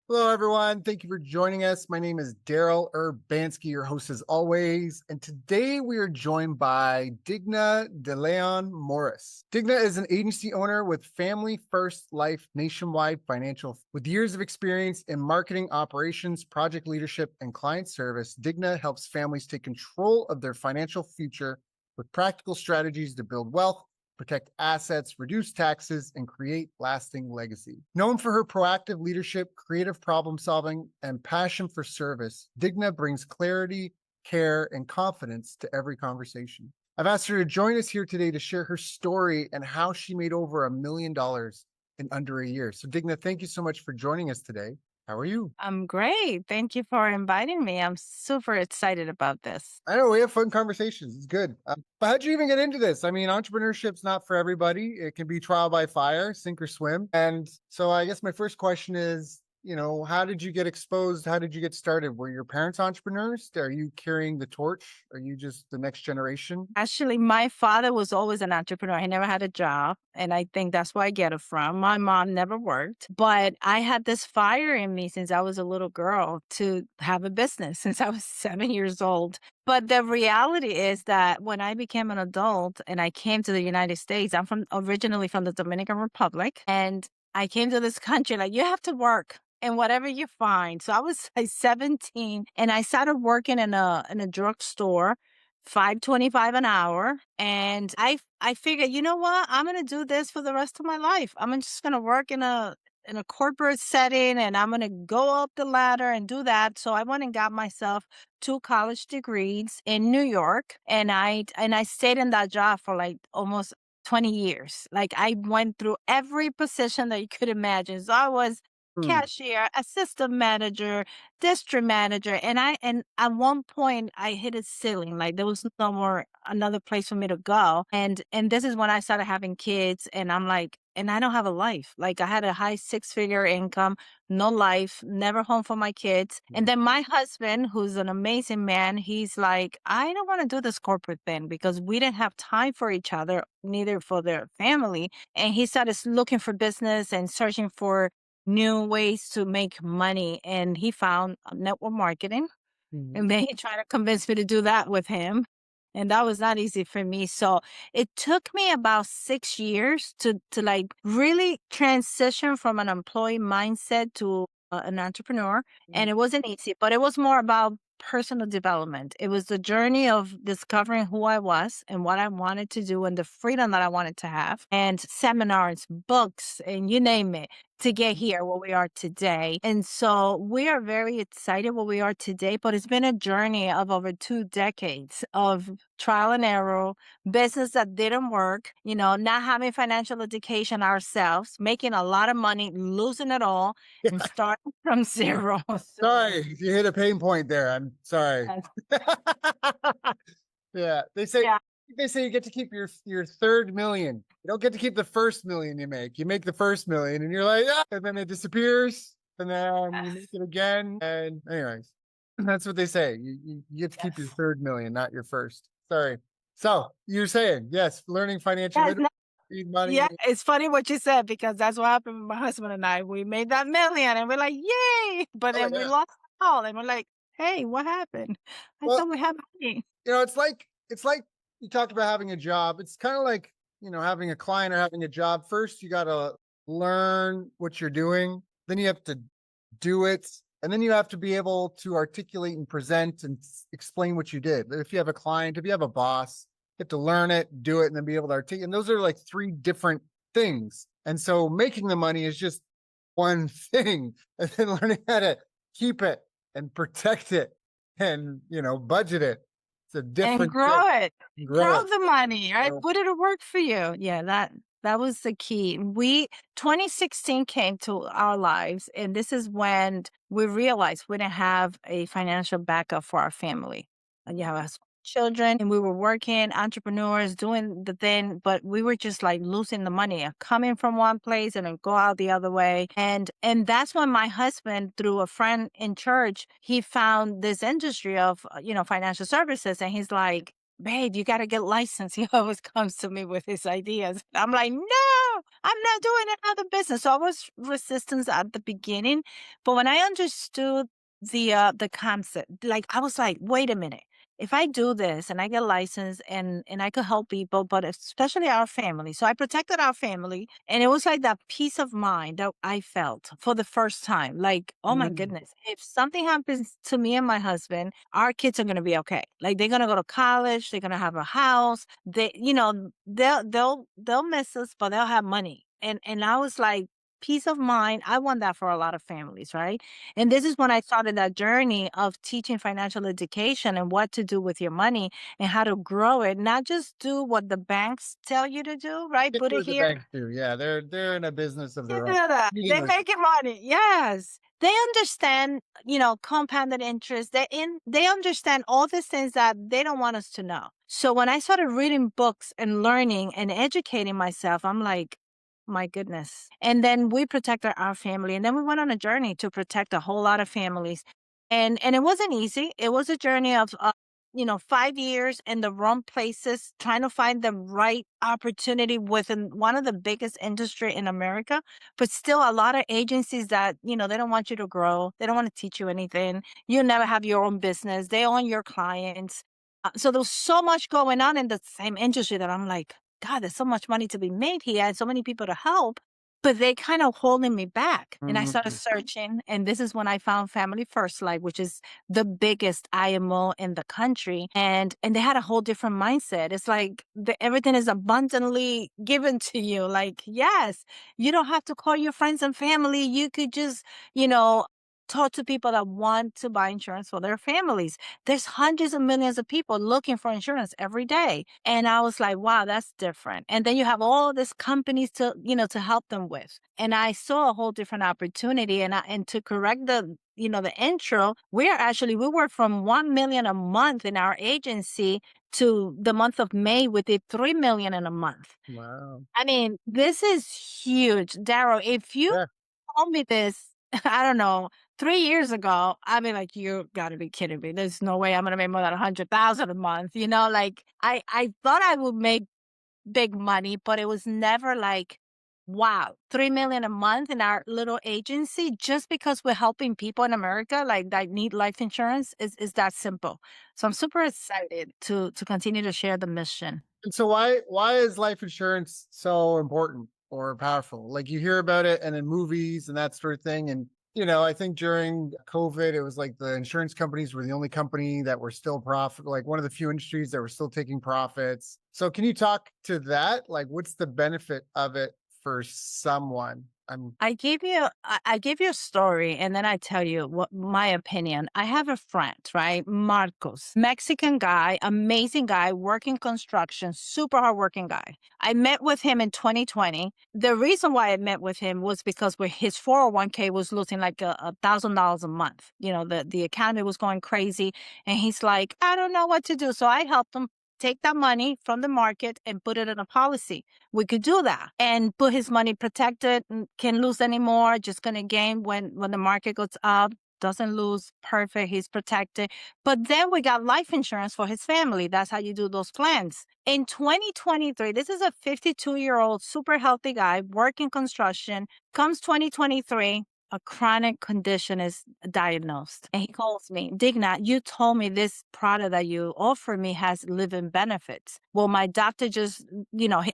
Hello, everyone. Thank you for joining us. My name is Darylurbanski, your host as always. And today we are joined by Digna Deleon-Morris. Digna is an agency owner with familyfirstlife nationwide financial. With years of experience in marketing, operations, project leadership, and client service, Digna helps families take control of their financial future with practical strategies to build wealth, protect assets, reduce taxes, and create lasting legacy. Known for her proactive leadership, creative problem solving, and passion for service, Digna brings clarity, care, and confidence to every conversation. I've asked her to join us here today to share her story and how she made over $1 million in under a year. So, Digna, thank you so much for joining us today. How are you? I'm great. Thank you for inviting me. I'm super excited about this. I know we have fun conversations. It's good. But how'd you even get into this? I mean, entrepreneurship's not for everybody. It can be trial by fire, sink or swim. And so I guess my first question is, how did you get exposed? How did you get started? Were your parents entrepreneurs? Are you carrying the torch? Are you just the next generation? Actually, my father was always an entrepreneur. He never had a job. And I think that's where I get it from. My mom never worked, but I had this fire in me since I was a little girl to have a business since I was 7 years old. But the reality is that when I became an adult and I came to the United States, I'm originally from the Dominican Republic. And I came to this country like, you have to work and whatever you find. So I was like 17 and I started working in a drugstore, 5.25 an hour. And I figured, you know what? I'm gonna do this for the rest of my life. I'm just gonna work in a corporate setting and I'm gonna go up the ladder and do that. So I went and got myself 2 college degrees in New York and I stayed in that job for like almost 20 years. Like I went through every position that you could imagine. So I was Hmm. cashier, assistant manager, district manager, and at one point I hit a ceiling. Like there was no more another place for me to go. And this is when I started having kids, and I'm like, and I don't have a life. Like I had a high six-figure income, no life, never home for my kids. And then my husband, who's an amazing man, he's like, I don't want to do this corporate thing because we didn't have time for each other, neither for their family. And he started looking for business and searching for new ways to make money, and he found network marketing, Mhm. and then he tried to convince me to do that with him, and that was not easy for me. So it took me about 6 years to like really transition from an employee mindset to an entrepreneur, and it wasn't easy, but it was more about personal development. It was the journey of discovering who I was and what I wanted to do and the freedom that I wanted to have, and seminars, books, and you name it, to get here where we are today. And so we are very excited where we are today, but it's been a journey of over 2 decades of trial and error, business that didn't work, not having financial education ourselves, making a lot of money, losing it all, and starting from zero. So Sorry, you hit a pain point there. I'm sorry. yes, Yeah, yeah. they say you get to keep your third million. You don't get to keep the first million you make. You make the first million, and you're like, ah, and then it disappears, and then you make Yes, it again. And anyways, that's what they say. You get to keep your yes. third million, not your first. Sorry. So you're saying yes, learning financial Yes, literacy, money. yeah, it's funny what you said because that's what happened with my husband and I. We made that million and we're like, "Yay!" But Oh then we yeah. lost it all and we're like, "Hey, what happened? I Well, thought we had money." it's like you talked about having a job. It's kind of like, having a client or having a job. First, you got to learn what you're doing. Then you have to do it. And then you have to be able to articulate and present and explain what you did. If you have a client, if you have a boss, you have to learn it, do it, and then be able to articulate. And those are like three different things. And so making the money is just one thing. And then learning how to keep it and protect it and, budget it. It's a And different thing. grow it. Grow Grow it. the money, right? Uh, Put it to work for you. Yeah, that was the key. 2016 came to our lives, and this is when we realized we didn't have a financial backup for our family. And you have us children, and we were working, entrepreneurs, doing the thing, but we were just like losing the money, coming from one place and then go out the other way. And that's when my husband, through a friend in church, he found this industry of financial services, and he's like, babe, you got to get licensed. He always comes to me with his ideas. I'm like, no, I'm not doing another business. So I was resistance at the beginning, but when I understood the concept, like I was like, wait a minute. If I do this and I get licensed and I could help people, but especially our family. So I protected our family, and it was like that peace of mind that I felt for the first time. Like, oh my Mm. goodness, if something happens to me and my husband, our kids are gonna be okay. Like they're gonna go to college, they're gonna have a house. They'll miss us, but they'll have money. And I was like, peace of mind. I want that for a lot of families, right? And this is when I started that journey of teaching financial education and what to do with your money and how to grow it. Not just do what the banks tell you to do, right? Get Put it what the here. banks do. Yeah, they're in a business of their own. Yeah, Meaning they're like, making money. Yes. They understand, compounded interest. They understand all these things that they don't want us to know. So when I started reading books and learning and educating myself, I'm like, my goodness. And then we protected our family. And then we went on a journey to protect a whole lot of families. And it wasn't easy. It was a journey of 5 years in the wrong places, trying to find the right opportunity within one of the biggest industry in America, but still a lot of agencies that, they don't want you to grow. They don't want to teach you anything. You never have your own business. They own your clients. So there was so much going on in the same industry that I'm like, God, there's so much money to be made here and so many people to help, but they kind of holding me back. And I started mm, searching, and this is when I found Family First Life, which is the biggest IMO in the country, and they had a whole different mindset. It's like everything is abundantly given to you. Like, yes, you don't have to call your friends and family. You could just, you know, talk to people that want to buy insurance for their families. There's hundreds of millions of people looking for insurance every day. And I was like, wow, that's different. And then you have all these companies to help them with. And I saw a whole different opportunity. And to correct the intro, we were from 1 million a month in our agency to the month of May with a 3 million in a month. wow. I mean, this is huge. Daryl, if you Yeah. told me this, I don't know, 3 years ago, I'd be like, you gotta be kidding me. There's no way I'm gonna make more than 100,000 a month. Like I thought I would make big money, but it was never like, wow, 3 million a month in our little agency just because we're helping people in America like that need life insurance is that simple. So I'm super excited to continue to share the mission. And so why is life insurance so important or powerful? Like you hear about it and in movies and that sort of thing. And I think during COVID, it was like the insurance companies were the only company that were still profit, like one of the few industries that were still taking profits. So can you talk to that? Like what's the benefit of it for someone? I'm I give you a story and then I tell you what my opinion. I have a friend, right? Marcos, Mexican guy, amazing guy, working construction, super hardworking guy. I met with him in 2020. The reason why I met with him was because his 401k was losing like $1,000 a month. The economy was going crazy, and he's like, I don't know what to do. So I helped him take that money from the market and put it in a policy. We could do that and put his money protected, can lose anymore, just going to gain when the market goes up, doesn't lose, perfect, he's protected. But then we got life insurance for his family. That's how you do those plans. In 2023, this is a 52-year-old super healthy guy working construction. Comes 2023, a chronic condition is diagnosed. And he calls me, Digna, you told me this product that you offer me has living benefits. Well, my doctor just,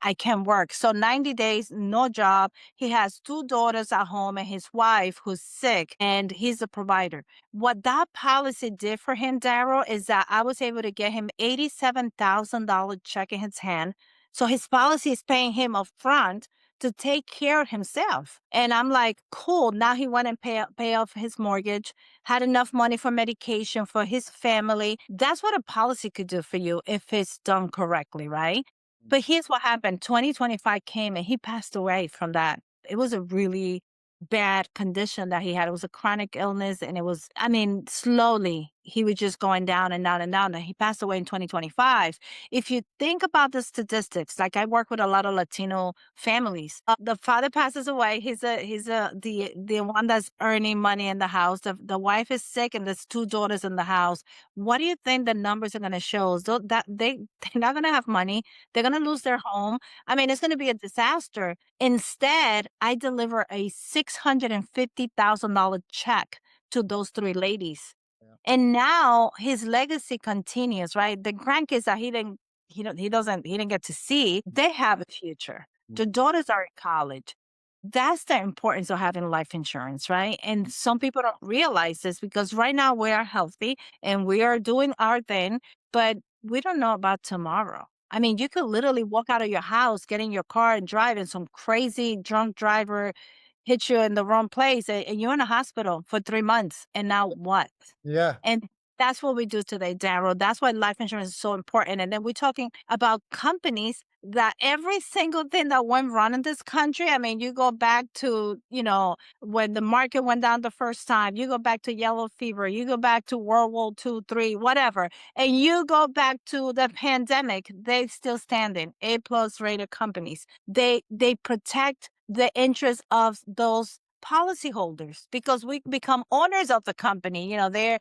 I can't work. So 90 days, no job. He has two daughters at home and his wife who's sick, and he's a provider. What that policy did for him, Daryl, is that I was able to get him $87,000 check in his hand. So his policy is paying him upfront to take care of himself. And I'm like, cool. Now he went and pay off his mortgage, had enough money for medication for his family. That's what a policy could do for you if it's done correctly, right? But here's what happened. 2025 came and he passed away from that. It was a really bad condition that he had. It was a chronic illness, and slowly he was just going down and down and down. And he passed away in 2025. If you think about the statistics, like I work with a lot of Latino families. The father passes away. He's the one that's earning money in the house. The wife is sick, and there's two daughters in the house. What do you think the numbers are going to show? So that they're not going to have money. They're going to lose their home. I mean, it's going to be a disaster. Instead, I deliver a $650,000 check to those three ladies. Yeah. And now his legacy continues, right? The grandkids that he didn't get to see, they have a future. The daughters are in college. That's the importance of having life insurance, right? And some people don't realize this because right now we are healthy and we are doing our thing, but we don't know about tomorrow. I mean, you could literally walk out of your house, get in your car and drive, and some crazy drunk driver hit you in the wrong place, and you're in a hospital for 3 months. And now what? Yeah. And that's what we do today, Daryl. That's why life insurance is so important. And then we're talking about companies that every single thing that went wrong in this country. I mean, you go back to, when the market went down the first time, you go back to yellow fever, you go back to World War II, III, whatever, and you go back to the pandemic, they still standing. A+ rated companies. They protect the interests of those policyholders because we become owners of the company. They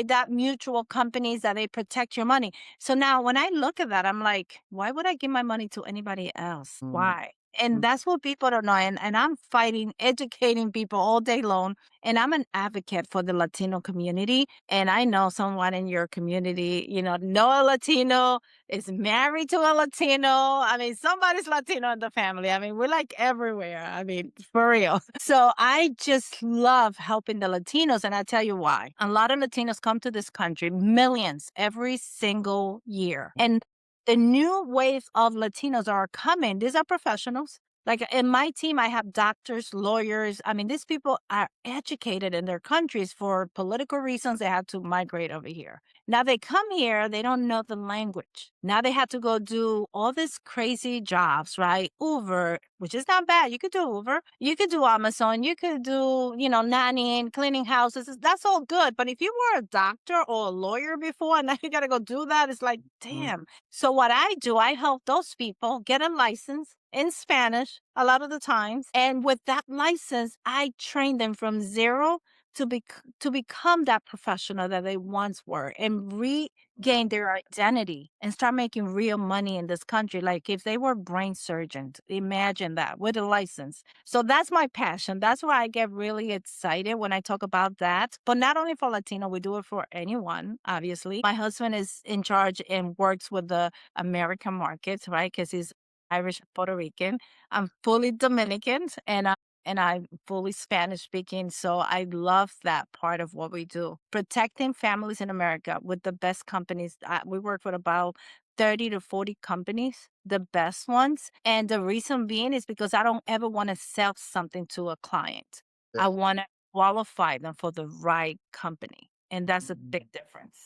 that mutual companies that they protect your money. So now when I look at that, I'm like, why would I give my money to anybody else? Mm. Why? And that's what people don't know. And I'm fighting, educating people all day long. And I'm an advocate for the Latino community. And I know someone in your community, know a Latino, is married to a Latino. I mean, somebody's Latino in the family. I mean, we're like everywhere. I mean, for real. So I just love helping the Latinos. And I tell you why. A lot of Latinos come to this country, millions every single year. And the new wave of Latinos are coming. These are professionals. Like in my team, I have doctors, lawyers. I mean, these people are educated in their countries for political reasons. They have to migrate over here. Now they come here, they don't know the language. Now they have to go do all these crazy jobs, right? Uber, which is not bad. You could do Uber. You could do Amazon. You could do, nannying, cleaning houses. That's all good. But if you were a doctor or a lawyer before and now you got to go do that, it's like, damn. So what I do, I help those people get a license in Spanish a lot of the times. And with that license, I train them from zero to become that professional that they once were and regain their identity and start making real money in this country. Like if they were brain surgeons, imagine that with a license. So that's my passion. That's why I get really excited when I talk about that. But not only for Latino, we do it for anyone, obviously. My husband is in charge and works with the American markets, right? Because he's Irish, Puerto Rican. I'm fully Dominican, and I'm fully Spanish speaking. So I love that part of what we do. Protecting families in America with the best companies. We work with about 30 to 40 companies, the best ones. And the reason being is because I don't ever want to sell something to a client. Yeah. I want to qualify them for the right company. And that's a big difference.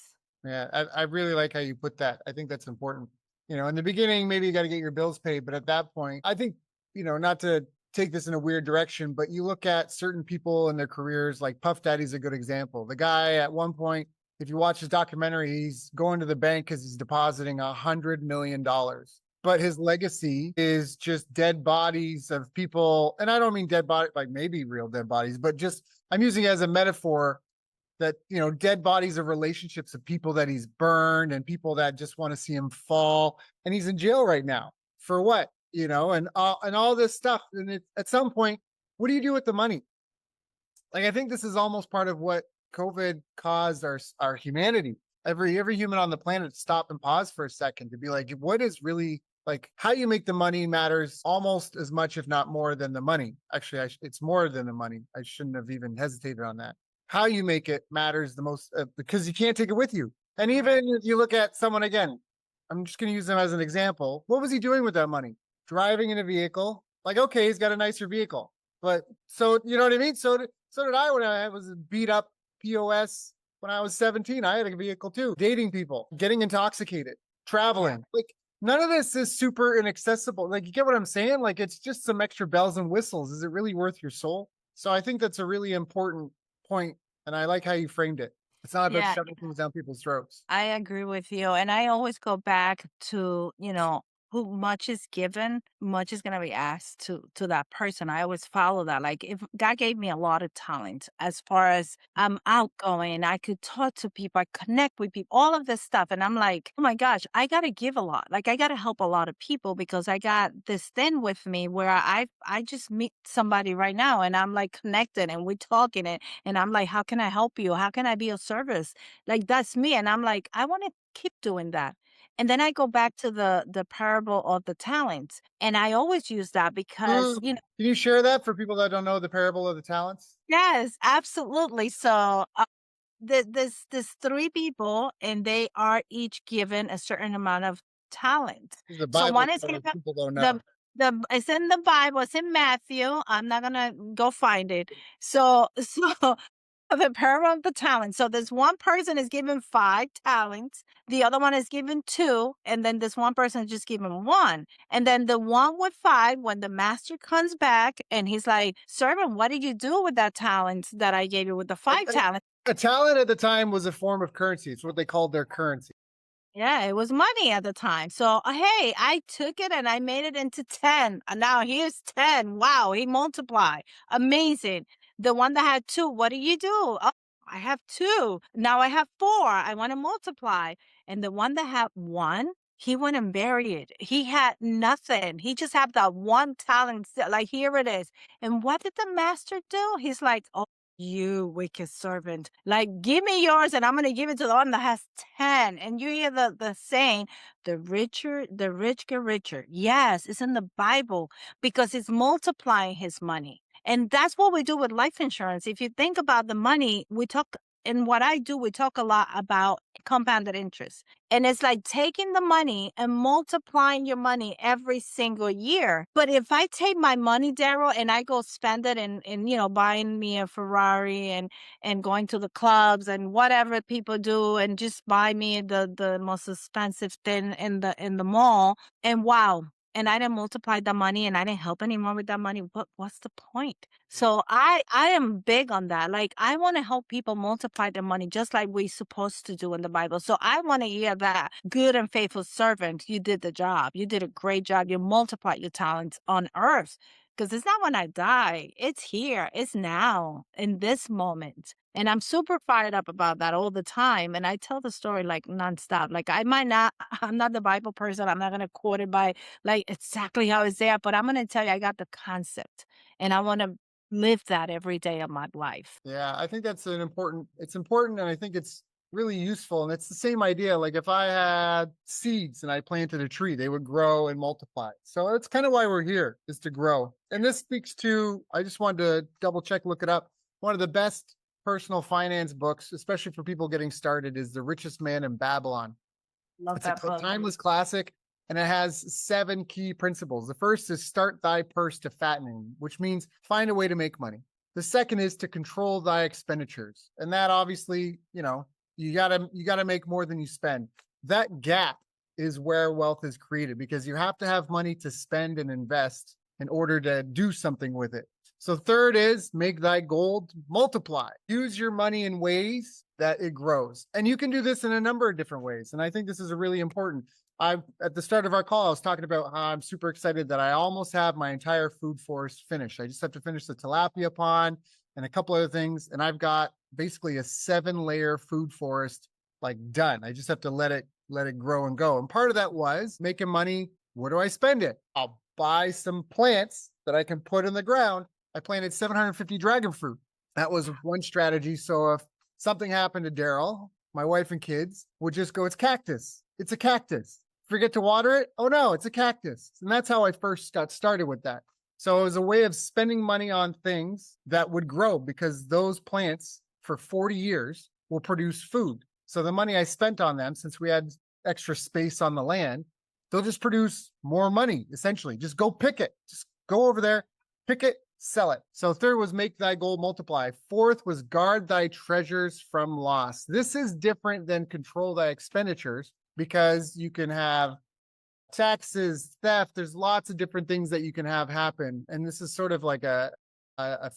Yeah, I really like how you put that. I think that's important. In the beginning, maybe you got to get your bills paid, but at that point, I think, not to take this in a weird direction, but you look at certain people in their careers, like Puff Daddy's a good example. The guy at one point, if you watch his documentary, he's going to the bank because he's depositing $100 million. But his legacy is just dead bodies of people. And I don't mean dead body, like maybe real dead bodies, but just I'm using it as a metaphor that, dead bodies of relationships of people that he's burned and people that just want to see him fall. And he's in jail right now for what? And all this stuff. And at some point, what do you do with the money? Like, I think this is almost part of what COVID caused our humanity. Every human on the planet stop and pause for a second to be like, what is really like how you make the money matters almost as much, if not more than the money. Actually, it's more than the money. I shouldn't have even hesitated on that. How you make it matters the most because you can't take it with you. And even if you look at someone again, I'm just going to use them as an example. What was he doing with that money? Driving in a vehicle. Like, okay, he's got a nicer vehicle. But so, you know what I mean? So did I when I was beat up POS when I was 17. I had a vehicle too. Dating people, getting intoxicated, traveling. Like, none of this is super inaccessible. Like, you get what I'm saying? Like, it's just some extra bells and whistles. Is it really worth your soul? So I think that's a really important point. And I like how you framed it. It's not about Yeah, shoving things down people's throats. I agree with you. And I always go back to, who much is given, much is gonna be asked to that person. I always follow that. Like if God gave me a lot of talent as far as I'm outgoing, I could talk to people, I connect with people, all of this stuff. And I'm like, oh my gosh, I gotta give a lot. Like I gotta help a lot of people because I got this thing with me where I just meet somebody right now and I'm like connected and we're talking and I'm like, how can I help you? How can I be of service? Like, that's me, and I'm like, "I wanna keep doing that." And then I go back to the parable of the talents, and I always use that because, Mm. Can you share that for people that don't know the parable of the talents? yes, absolutely. So, there's 3 people, and they are each given a certain amount of talent. This is a So Bible one is story given people don't know. the it's in the Bible, it's in Matthew, I'm not gonna go find it. So the parable of the talents. So this one person is given 5 talents, the other one is given 2, and then this one person is just given 1. And then the one with 5, when the master comes back and he's like, servant, what did you do with that talent that I gave you with the A, 5 talents? a talent at the time was a form of currency. It's what they called their currency. Yeah, it was money at the time. So, hey, I took it and I made it into 10. And now here's 10. Wow, he multiplied. Amazing. The one that had 2, what do you do? Oh, I have 2. Now I have 4. I want to multiply. And the one that had 1, he went and buried it. He had nothing. He just had that one talent. Like, here it is. And what did the master do? He's like, oh, you wicked servant. Like, give me yours and I'm going to give it to the one that has 10. And you hear the saying, the rich get richer. Yes, it's in the Bible because it's multiplying his money. And that's what we do with life insurance. If you think about the money, we talk, in what I do, we talk a lot about compounded interest. And it's like taking the money and multiplying your money every single year. But if I take my money, Daryl, and I go spend it in buying me a Ferrari and going to the clubs and whatever people do and just buy me the most expensive thing in the mall, and wow, and I didn't multiply the money and I didn't help anyone with that money, what's the point? So I am big on that. Like I want to help people multiply their money just like we're supposed to do in the Bible. So I want to hear that good and faithful servant, you did the job. You did a great job. You multiplied your talents on earth. Because it's not when I die. It's here. It's now in this moment. And I'm super fired up about that all the time. And I tell the story like nonstop. Like I might not, I'm not the Bible person. I'm not going to quote it by like exactly how it's there, but I'm going to tell you, I got the concept and I want to live that every day of my life. Yeah, I think that's it's important and I think it's really useful. And it's the same idea. Like if I had seeds and I planted a tree, they would grow and multiply. So that's kind of why we're here, is to grow. And this speaks to, I just wanted to double check, look it up. One of the best personal finance books, especially for people getting started, is The Richest Man in Babylon. Love It's a that book. timeless classic and it has 7 key principles. The first is start thy purse to fattening, which means find a way to make money. The second is to control thy expenditures. And that obviously, you gotta make more than you spend. That gap is where wealth is created because you have to have money to spend and invest in order to do something with it. So third is make thy gold multiply. Use your money in ways that it grows. And you can do this in a number of different ways. And I think this is a really important. At the start of our call, I was talking about how I'm super excited that I almost have my entire food forest finished. I just have to finish the tilapia pond and a couple other things. And I've got basically a 7-layer food forest like done. I just have to let it grow and go. And part of that was making money. Where do I spend it? I'll buy some plants that I can put in the ground. I planted 750 dragon fruit. That was one strategy. So if something happened to Daryl, my wife and kids would just go, it's cactus. It's a cactus. Forget to water it. Oh no, it's a cactus. And that's how I first got started with that. So it was a way of spending money on things that would grow because those plants for 40 years will produce food. So the money I spent on them, since we had extra space on the land, they'll just produce more money, essentially. Just go pick it. Just go over there, pick it, sell it. So third was make thy gold multiply. Fourth was guard thy treasures from loss. This is different than control thy expenditures because you can have taxes, theft. There's lots of different things that you can have happen. And this is sort of like a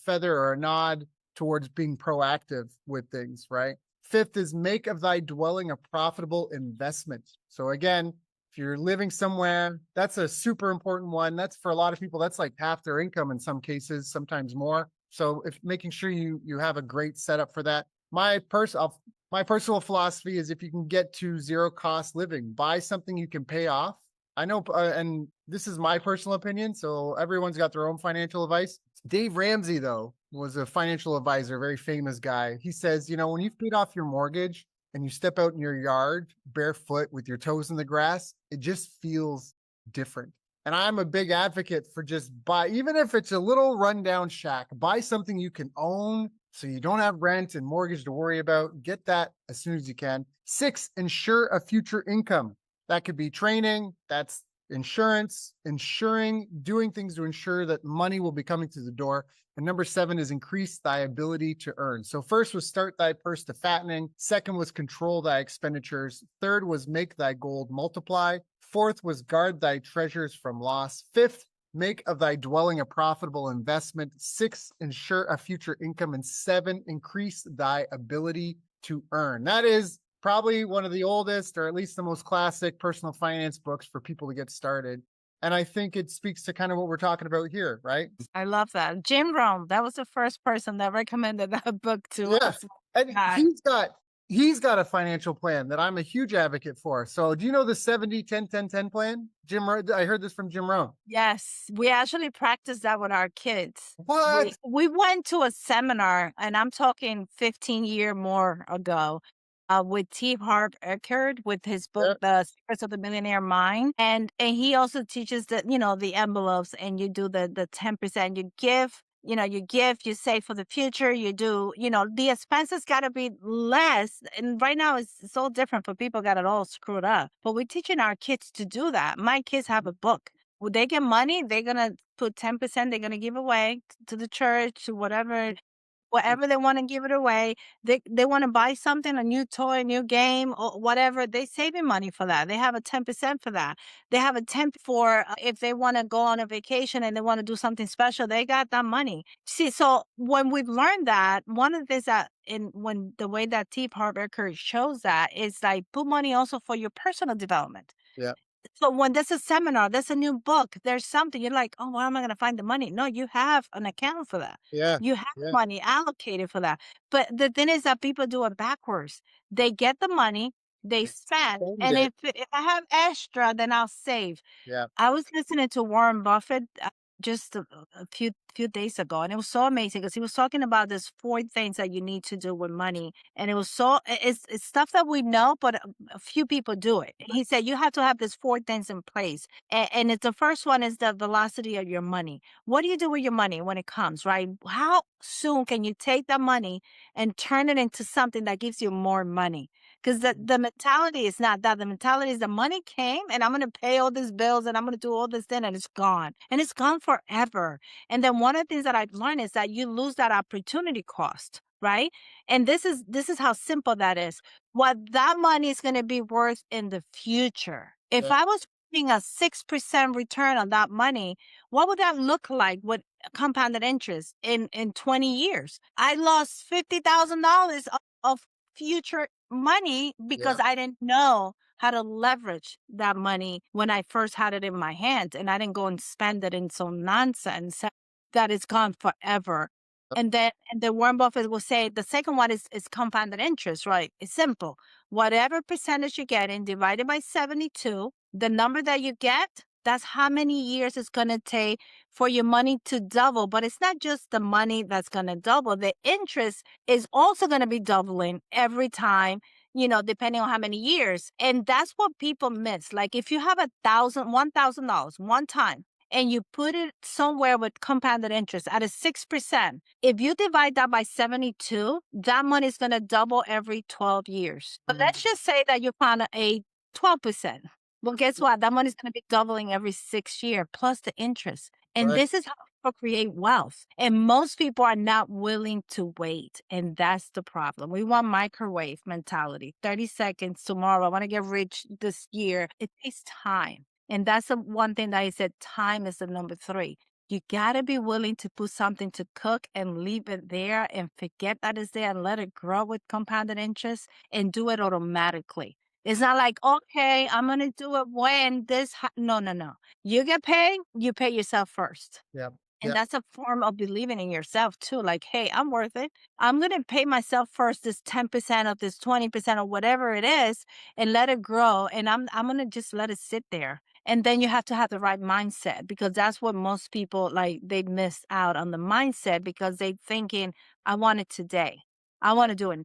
feather or a nod towards being proactive with things, right? Fifth is make of thy dwelling a profitable investment. So again, if you're living somewhere, that's a super important one. That's for a lot of people, that's like half their income in some cases, sometimes more. So if making sure you have a great setup for that. My personal philosophy is if you can get to zero cost living, buy something you can pay off. I know, and this is my personal opinion, so everyone's got their own financial advice. Dave Ramsey, though, was a financial advisor, very famous guy. He says, when you've paid off your mortgage and you step out in your yard barefoot with your toes in the grass, it just feels different. And I'm a big advocate for just buy, even if it's a little rundown shack, buy something you can own so you don't have rent and mortgage to worry about. Get that as soon as you can. Six, ensure a future income. That could be training, that's insurance, doing things to ensure that money will be coming to the door. And number seven is increase thy ability to earn. So first was start thy purse to fattening. Second was control thy expenditures. Third was make thy gold multiply. Fourth was guard thy treasures from loss. Fifth, make of thy dwelling a profitable investment. Six, ensure a future income. And seven, increase thy ability to earn. That is probably one of the oldest, or at least the most classic personal finance books for people to get started. And I think it speaks to kind of what we're talking about here, right? I love that. Jim Rohn, that was the first person that recommended that book to Yeah. us. And God. he's got a financial plan that I'm a huge advocate for. So do you know the 70-10-10-10 plan? I heard this from Jim Rohn. Yes, we actually practice that with our kids. We What? we went to a seminar, and I'm talking 15-year more ago, with T. Harv Eker with his book, Yeah. The Secrets of the Millionaire Mind, and he also teaches the envelopes, and you do the 10%. You give, you save for the future. You do, the expenses got to be less. And right now it's all different for people got it all screwed up. But we're teaching our kids to do that. My kids have a book. When they get money, they're gonna put 10%, they're gonna give away to the church, to whatever they want to give it away. They want to buy something, a new toy, a new game, or whatever. They saving money for that. They have a 10% for that. They have a 10 for if they want to go on a vacation and they want to do something special. They got that money. See, so when we've learned that, one of the things that when the way that T. Harbaker shows that is like put money also for your personal development. Yeah. So when there's a seminar, there's a new book, there's something, you're like, oh, where am I going to find the money? No, you have an account for that. Yeah. You have Yeah. money allocated for that. But the thing is that people do it backwards. They get the money, they spend, Spend and it. if I have extra, then I'll save. Yeah. I was listening to Warren Buffett just a few days ago, and it was so amazing because he was talking about this four things that you need to do with money, and it was it's stuff that we know, but a few people do it. He said you have to have these four things in place, and it's the first one is the velocity of your money. What do you do with your money when it comes? Right? How soon can you take that money and turn it into something that gives you more money? Because the mentality is not that. The mentality is the money came and I'm going to pay all these bills and I'm going to do all this then and it's gone. And it's gone forever. And then one of the things that I've learned is that you lose that opportunity cost, right? And this is how simple that is. What that money is going to be worth in the future. If Yeah. I was getting a 6% return on that money, what would that look like with compounded interest in 20 years? I lost $50,000 of future money because Yeah. I didn't know how to leverage that money when I first had it in my hands and I didn't go and spend it in some nonsense that is gone forever. And then Warren Buffett will say the second one is compounded interest, right? It's simple. Whatever percentage you get in divided by 72, the number that you get, that's how many years it's going to take for your money to double. But it's not just the money that's going to double. The interest is also going to be doubling every time, depending on how many years. And that's what people miss. Like if you have $1,000 one time and you put it somewhere with compounded interest at a 6%, if you divide that by 72, that money is going to double every 12 years. But let's just say that you found a 12%. Well, guess what? That money is going to be doubling every 6 year plus the interest. And Right. this is how people create wealth. And most people are not willing to wait. And that's the problem. We want microwave mentality. 30 seconds tomorrow. I want to get rich this year. It takes time. And that's the one thing that I said, time is the number three. You gotta be willing to put something to cook and leave it there and forget that it's there and let it grow with compounded interest and do it automatically. It's not like, okay, I'm gonna do it when no, no, no. You get paid, you pay yourself first. Yeah. And Yeah. that's a form of believing in yourself too. Like, hey, I'm worth it. I'm going to pay myself first this 10% of this 20% or whatever it is and let it grow. And I'm going to just let it sit there. And then you have to have the right mindset because that's what most people like they miss out on the mindset because they thinking, I want it today. I want to do it.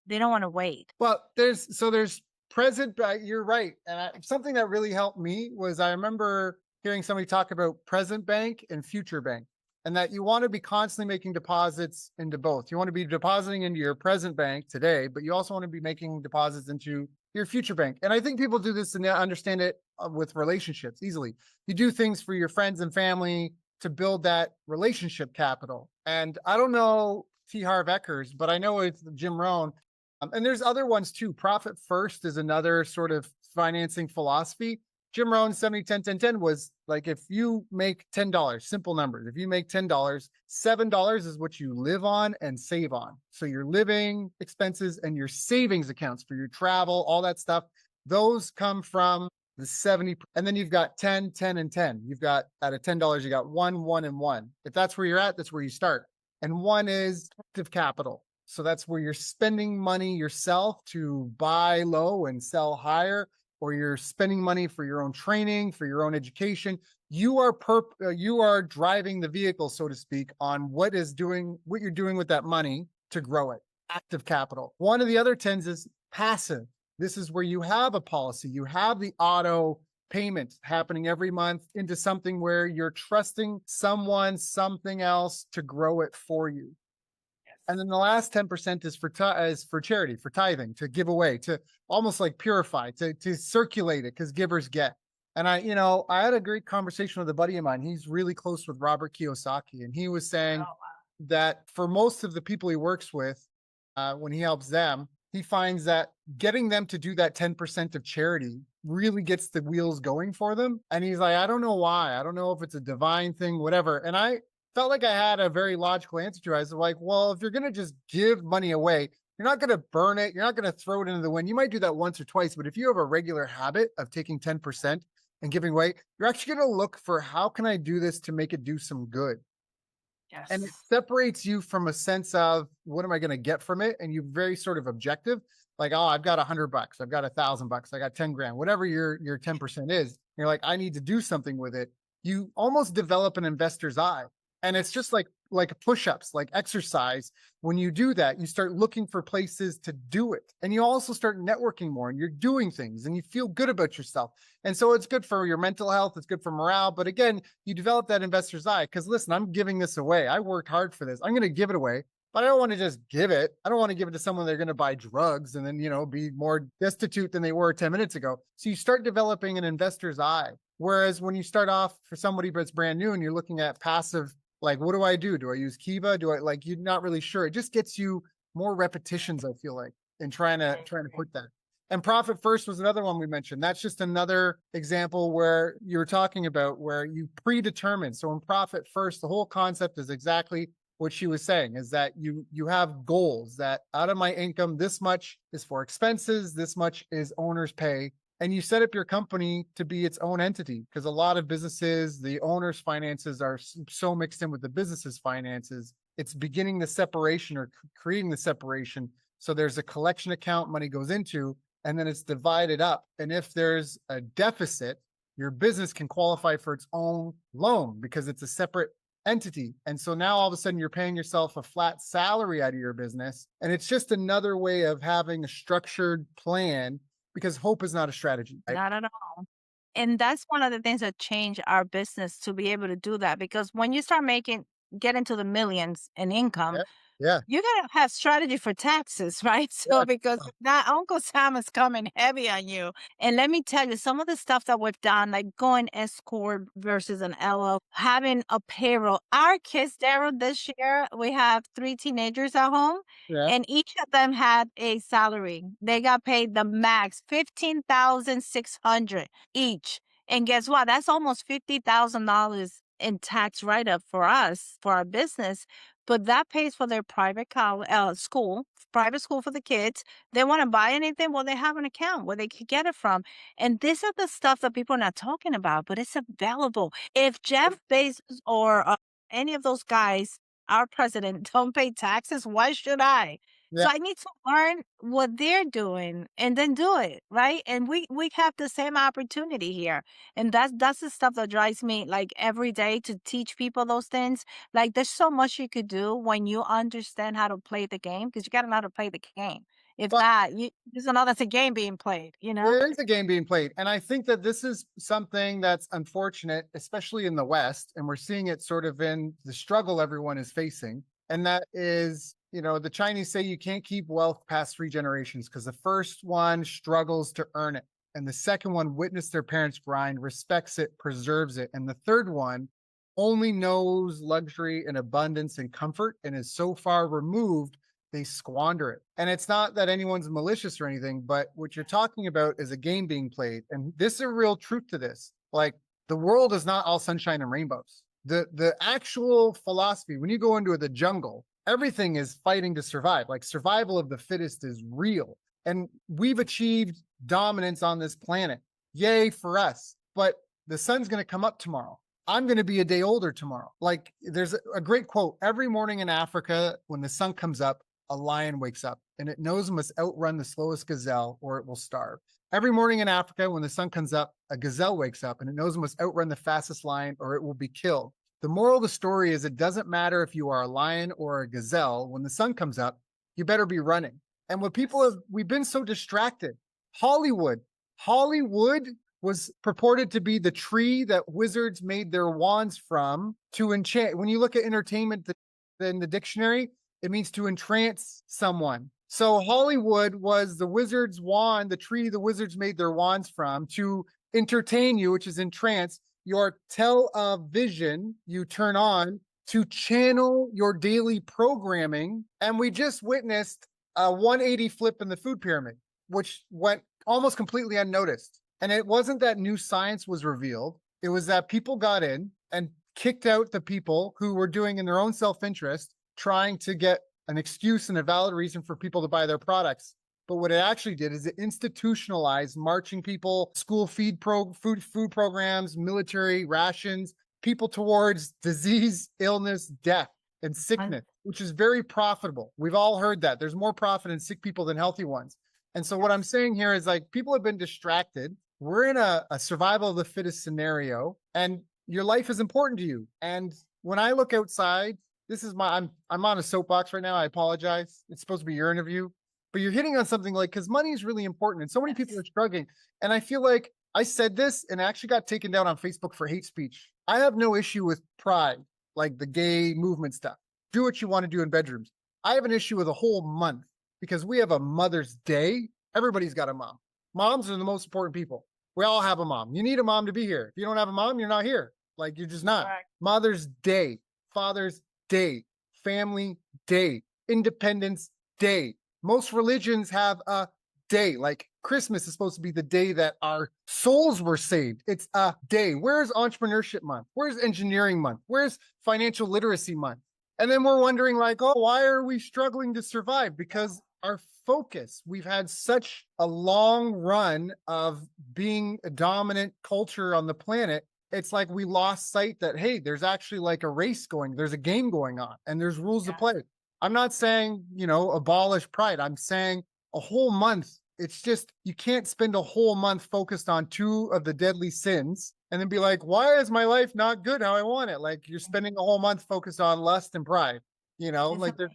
They don't want to wait. Well, there's present, you're right. And something that really helped me was I remember hearing somebody talk about present bank and future bank, and that you want to be constantly making deposits into both. You want to be depositing into your present bank today, but you also want to be making deposits into your future bank. And I think people do this and they understand it with relationships easily. You do things for your friends and family to build that relationship capital. And I don't know T. Harv Ekers, but I know it's Jim Rohn, and there's other ones too. Profit first is another sort of financing philosophy. Jim Rohn's 70-10-10-10 was like, if you make $10, simple numbers, if you make $10, $7 is what you live on and save on. So your living expenses and your savings accounts for your travel, all that stuff, those come from the 70. And then you've got 10, 10, and 10. You've got out of $10, you got 1, 1, and 1. If that's where you're at, that's where you start. And 1 is active capital. So that's where you're spending money yourself to buy low and sell higher, or you're spending money for your own training, for your own education. You are driving the vehicle, so to speak, on what you're doing with that money to grow it. Active capital. One of the other 10s is passive. This is where you have a policy. You have the auto payment happening every month into something where you're trusting someone, something else to grow it for you. And then the last 10% is for charity, for tithing, to give away, to almost like purify, to circulate it, because givers get. And I had a great conversation with a buddy of mine. He's really close with Robert Kiyosaki, and he was saying that for most of the people he works with, when he helps them, he finds that getting them to do that 10% of charity really gets the wheels going for them. And he's like, I don't know why. I don't know if it's a divine thing, whatever. And I felt like I had a very logical answer to it. I was like, well, if you're going to just give money away, you're not going to burn it. You're not going to throw it into the wind. You might do that once or twice, but if you have a regular habit of taking 10% and giving away, you're actually going to look for, how can I do this to make it do some good? And it Yes. separates you from a sense of, what am I going to get from it? And you're very sort of objective, like, oh, I've got $100, I've got $1,000, I got 10 grand, whatever your 10% is. You're like, I need to do something with it. You almost develop an investor's eye. And it's just like push-ups, like exercise. When you do that, you start looking for places to do it. And you also start networking more, and you're doing things and you feel good about yourself. And so it's good for your mental health. It's good for morale. But again, you develop that investor's eye, because listen, I'm giving this away. I worked hard for this. I'm going to give it away, but I don't want to just give it. I don't want to give it to someone they're going to buy drugs and then, be more destitute than they were 10 minutes ago. So you start developing an investor's eye. Whereas when you start off for somebody that's brand new and you're looking at passive, like, what do I do? Do I use Kiva? You're not really sure. It just gets you more repetitions, I feel like, in trying to put that. And profit first was another one we mentioned. That's just another example where you were talking about where you predetermine. So in profit first, the whole concept is exactly what she was saying, is that you have goals that out of my income, this much is for expenses, this much is owner's pay. And you set up your company to be its own entity, because a lot of businesses, the owner's finances are so mixed in with the business's finances. It's beginning the separation or creating the separation. So there's a collection account money goes into, and then it's divided up. And if there's a deficit, your business can qualify for its own loan because it's a separate entity. And so now all of a sudden you're paying yourself a flat salary out of your business. And it's just another way of having a structured plan, because hope is not a strategy. Right? Not at all. And that's one of the things that changed our business to be able to do that. Because when you start get into the millions in income, Yeah. Yeah. you gotta have strategy for taxes, right? So Yeah. because that Uncle Sam is coming heavy on you. And let me tell you, some of the stuff that we've done, like going S corp versus an LL, having a payroll. Our kids, Daryl, this year we have 3 teenagers at home, Yeah. and each of them had a salary. They got paid the max, 15,600 each. And guess what? That's almost $50,000 in tax write-up for us, for our business, but that pays for their school, private school for the kids. They wanna buy anything, well, they have an account where they could get it from, and these are the stuff that people are not talking about, but it's available. If Jeff Bezos or, any of those guys, our president, don't pay taxes, why should I? Yeah. So I need to learn what they're doing and then do it, right? And we have the same opportunity here. And that's the stuff that drives me like every day to teach people those things. Like there's so much you could do when you understand how to play the game because you got to know how to play the game. If Well, not, you just know that's a game being played, you know? there is a game being played. And I think that this is something that's unfortunate, especially in the West. And we're seeing it sort of in the struggle everyone is facing. And that is, the Chinese say you can't keep wealth past three generations because the first one struggles to earn it. And the second one witnessed their parents grind, respects it, preserves it. And the third one only knows luxury and abundance and comfort and is so far removed they squander it. And it's not that anyone's malicious or anything, but what you're talking about is a game being played. And this is a real truth to this. Like the world is not all sunshine and rainbows. The actual philosophy, when you go into the jungle, everything is fighting to survive. Like survival of the fittest is real. And we've achieved dominance on this planet. Yay for us. But the sun's going to come up tomorrow. I'm going to be a day older tomorrow. Like there's a great quote. Every morning in Africa, when the sun comes up, a lion wakes up and it knows it must outrun the slowest gazelle or it will starve. Every morning in Africa, when the sun comes up, a gazelle wakes up and it knows it must outrun the fastest lion or it will be killed. The moral of the story is it doesn't matter if you are a lion or a gazelle. When the sun comes up, you better be running. And what we've been so distracted. Hollywood was purported to be the tree that wizards made their wands from to enchant. When you look at entertainment in the dictionary, it means to entrance someone. So Hollywood was the wizard's wand, the tree the wizards made their wands from to entertain you, which is entrance. Your television you turn on to channel your daily programming. And we just witnessed a 180 flip in the food pyramid, which went almost completely unnoticed. And it wasn't that new science was revealed. It was that people got in and kicked out the people who were doing in their own self-interest, trying to get an excuse and a valid reason for people to buy their products. But what it actually did is it institutionalized marching people, school food programs, military rations, people towards disease, illness, death, and sickness, which is very profitable. We've all heard that. There's more profit in sick people than healthy ones. And so what I'm saying here is like people have been distracted. We're in a survival of the fittest scenario, and your life is important to you. And when I look outside, this is I'm on a soapbox right now. I apologize. It's supposed to be your interview, but you're hitting on something like, because money is really important and so many people are struggling. And I feel like I said this and actually got taken down on Facebook for hate speech. I have no issue with pride, like the gay movement stuff. Do what you want to do in bedrooms. I have an issue with a whole month because we have a Mother's Day. Everybody's got a mom. Moms are the most important people. We all have a mom. You need a mom to be here. If you don't have a mom, you're not here. Like you're just not. Right. Mother's Day, Father's Day, Family Day, Independence Day. Most religions have a day. Like Christmas is supposed to be the day that our souls were saved. It's a day. Where's Entrepreneurship Month? Where's Engineering Month? Where's Financial Literacy Month? And then we're wondering like, oh, why are we struggling to survive? Because our focus, we've had such a long run of being a dominant culture on the planet. It's like we lost sight that, hey, there's actually like a race going, there's a game going on and there's rules to play. I'm not saying, abolish pride. I'm saying a whole month. It's just, you can't spend a whole month focused on two of the deadly sins and then be like, why is my life not good how I want it? Like you're spending a whole month focused on lust and pride, like there's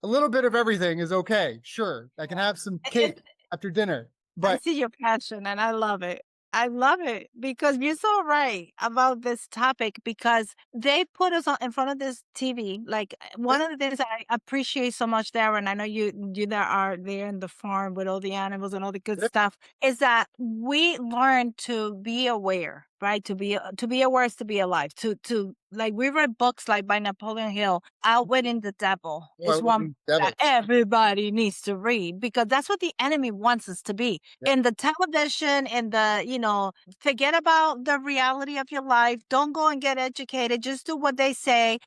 a little bit of everything is okay. Sure. I can have some cake after dinner, I but see your passion and I love it. I love it because you're so right about this topic because they put us in front of this TV. Like one of the things I appreciate so much there, and I know you that are there in the farm with all the animals and all the good stuff, is that we learn to be aware right? To be aware is to be alive. To like we read books like by Napoleon Hill, Outwitting the Devil is Well, one that devil. everybody needs to read because that's what the enemy wants us to be. Yeah. In the television, in the, forget about the reality of your life. Don't go and get educated. Just do what they say.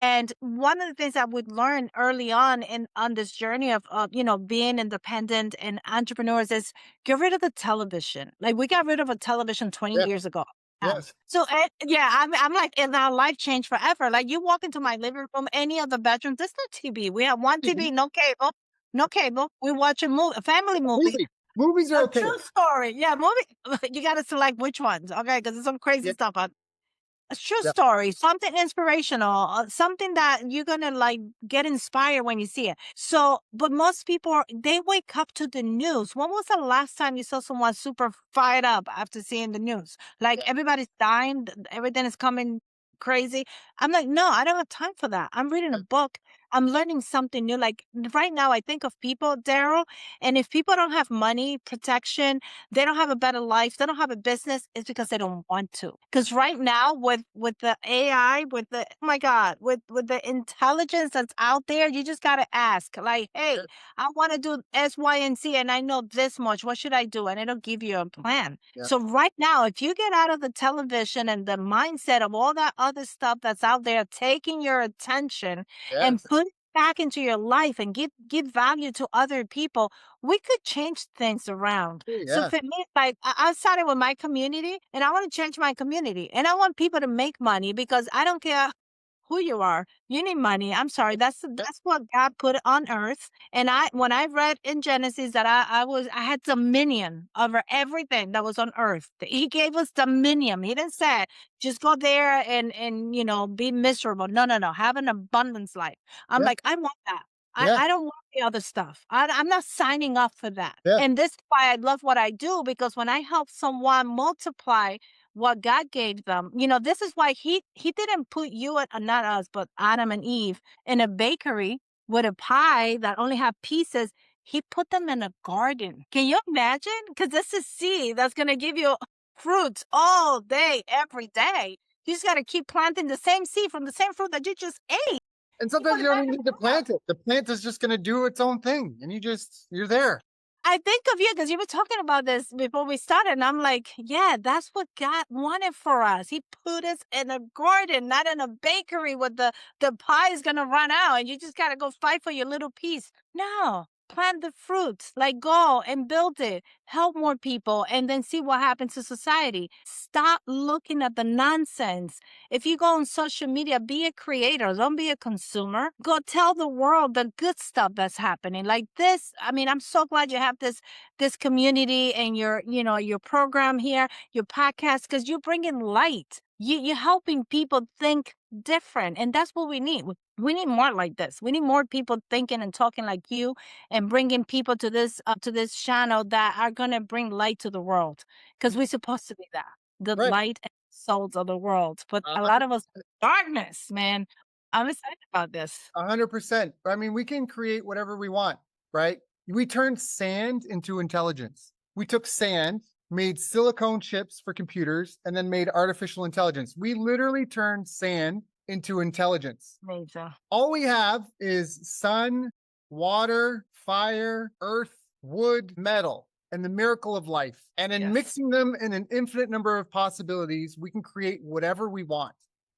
And one of the things that we learned early on this journey of being independent and entrepreneurs is get rid of the television. Like we got rid of a television 20 Yeah. years ago. Yes. So yeah, I'm like, and our life changed forever. Like you walk into my living room, any of the bedrooms, there's no TV. We have one TV. TV, no cable, no cable. We watch a family movie. Movies are A okay. true story. Yeah, movie. You got to select which ones, okay? Because there's some crazy Yeah. stuff on. A true Yeah. story, something inspirational, something that you're gonna like get inspired when you see it. So, but most people they wake up to the news. When was the last time you saw someone super fired up after seeing the news? Like Yeah. everybody's dying, everything is coming crazy. I'm like, no, I don't have time for that. I'm reading a book. I'm learning something new. Like right now, I think of people, Daryl, and if people don't have money, protection, they don't have a better life, they don't have a business, it's because they don't want to. Because right now with the AI, with the oh my God, with the intelligence that's out there, you just gotta ask, like, hey, Yeah. I want to do X, Y, and Z, and I know this much. What should I do? And it'll give you a plan. Yeah. So right now, if you get out of the television and the mindset of all that other stuff that's out there taking your attention and Yes. put it back into your life and give value to other people, we could change things around. So Yeah. for me, like I started with my community and I want to change my community. And I want people to make money because I don't care who you are. You need money. I'm sorry. Yeah. That's what God put on earth. And when I read in Genesis that I had dominion over everything that was on earth. He gave us dominion. He didn't say just go there and be miserable. No, no, no. Have an abundance life. I'm Yeah. like, I want that. Yeah. I don't want the other stuff. I'm not signing up for that. Yeah. And this is why I love what I do because when I help someone multiply what God gave them. This is why he didn't put you and not us, but Adam and Eve in a bakery with a pie that only had pieces. He put them in a garden. Can you imagine? Because this is seed that's gonna give you fruits all day, every day. You just gotta keep planting the same seed from the same fruit that you just ate. And You sometimes can you don't even imagine need to plant it. The plant is just going to do its own thing, and you're there. I think of you because you were talking about this before we started, and I'm like, yeah, that's what God wanted for us. He put us in a garden, not in a bakery where the pie is gonna run out and you just gotta go fight for your little piece. No, plant the fruits, like go and build it, help more people, and then see what happens to society. Stop looking at the nonsense. If you go on social media, be a creator, don't be a consumer. Go tell the world the good stuff that's happening. Like this, I mean, I'm so glad you have this community and your program here, your podcast, because you're bringing light. You're helping people think different, and that's what we need. We need more like this. We need more people thinking and talking like you, and bringing people to this channel that are gonna bring light to the world. Because we're supposed to be that the Right. light and souls of the world. But a lot 100%. of us, darkness, man. I'm excited about this. 100%. I mean, we can create whatever we want, right? We turned sand into intelligence. We took sand, made silicone chips for computers, and then made artificial intelligence. We literally turned sand into intelligence. Amazing. All we have is sun, water, fire, earth, wood, metal, and the miracle of life. And in Yes. mixing them in an infinite number of possibilities, we can create whatever we want.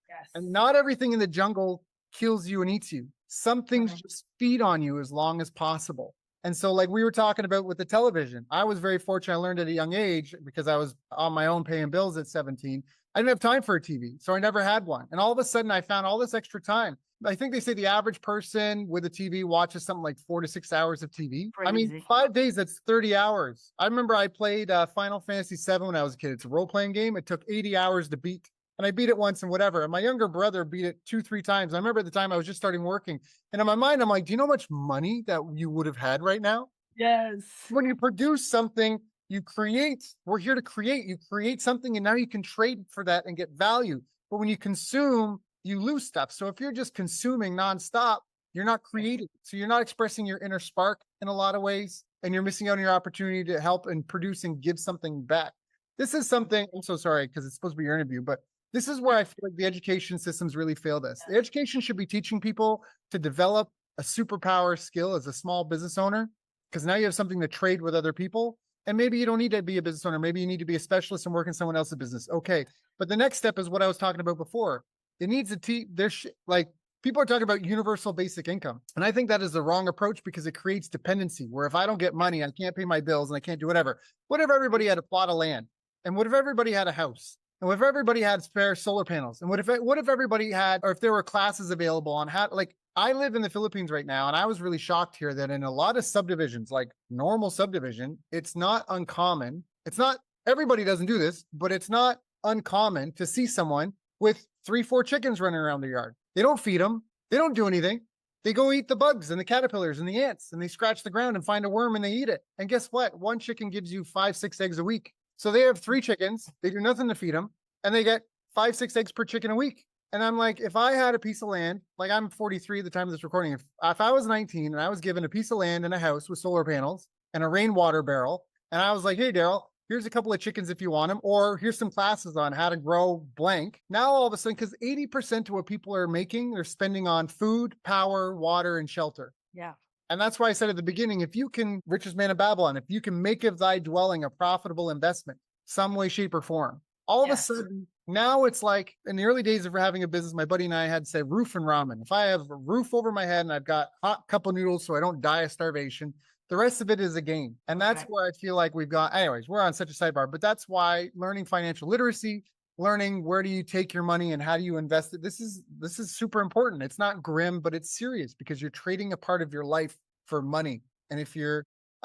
Yes. And not everything in the jungle kills you and eats you. Some things Right. just feed on you as long as possible. And so, like we were talking about with the television, I was very fortunate. I learned at a young age because I was on my own paying bills at 17. I didn't have time for a TV, so I never had one. And all of a sudden, I found all this extra time. I think they say the average person with a TV watches something like 4 to 6 hours of TV. I mean, Crazy. 5 days, that's 30 hours. I remember I played Final Fantasy VII when I was a kid. It's a role playing game. It took 80 hours to beat. And I beat it once and whatever. And my younger brother beat it 2, 3 times. I remember at the time I was just starting working. And in my mind, I'm like, do you know how much money that you would have had right now? Yes. When you produce something, you create. We're here to create. You create something and now you can trade for that and get value. But when you consume, you lose stuff. So if you're just consuming nonstop, you're not creating. So you're not expressing your inner spark in a lot of ways. And you're missing out on your opportunity to help and produce and give something back. this is something, I'm so sorry because it's supposed to be your interview, but this is where I feel like the education systems really failed us. The education should be teaching people to develop a superpower skill as a small business owner, because now you have something to trade with other people. And maybe you don't need to be a business owner. Maybe you need to be a specialist and work in someone else's business. Okay. But the next step is what I was talking about before. It needs to teach, there's like, people are talking about universal basic income. And I think that is the wrong approach because it creates dependency where if I don't get money, I can't pay my bills and I can't do whatever. What if everybody had a plot of land? And what if everybody had a house? And what if everybody had spare solar panels? And what if everybody had, or if there were classes available on how, like, I live in the Philippines right now, and I was really shocked here that in a lot of subdivisions, like normal subdivision, it's not uncommon. It's not, everybody doesn't do this, but it's not uncommon to see someone with 3, 4 chickens running around their yard. They don't feed them. They don't do anything. They go eat the bugs and the caterpillars and the ants, and they scratch the ground and find a worm and they eat it. And guess what? One chicken gives you 5, 6 eggs a week. So they have 3 chickens. They do nothing to feed them, and they get 5, 6 eggs per chicken a week. And I'm like, if I had a piece of land, like I'm 43 at the time of this recording, if I was 19 and I was given a piece of land and a house with solar panels and a rainwater barrel, and I was like, hey, Daryl, here's a couple of chickens if you want them, or here's some classes on how to grow blank. Now, all of a sudden, because 80% of what people are making, they're spending on food, power, water, and shelter. Yeah. And that's why I said at the beginning, if you can, richest man of Babylon, if you can make of thy dwelling a profitable investment, some way, shape, or form, all of a sudden, now it's like in the early days of having a business, my buddy and I had said roof and ramen. If I have a roof over my head and I've got hot cup of noodles so I don't die of starvation, the rest of it is a game. And that's where I feel like we've got, anyways, we're on such a sidebar, but that's why learning financial literacy, learning where do you take your money and how do you invest it, this is super important. It's not grim, but it's serious because you're trading a part of your life for money. And if you're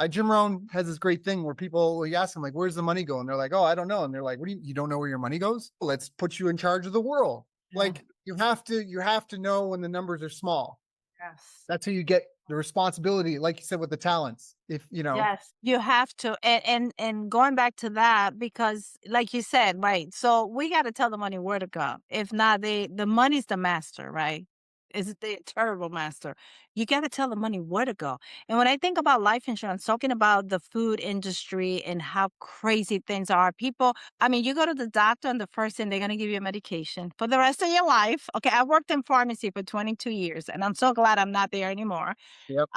Jim Rohn has this great thing where people, you ask them like, where's the money go? And they're like, oh, I don't know. And they're like, what do you don't know where your money goes? Well, let's put you in charge of the world. Yeah. Like you have to know when the numbers are small. Yes. That's how you get the responsibility, like you said, with the talents. If you know, yes, you have to. And going back to that, because like you said, right? So we got to tell the money where to go. If not, the money's the master, right? Is the terrible master. You got to tell the money where to go. And when I think about life insurance, talking about the food industry and how crazy things are, people, I mean, you go to the doctor and the first thing they're going to give you a medication for the rest of your life. Okay. I worked in pharmacy for 22 years and I'm so glad I'm not there anymore. yep,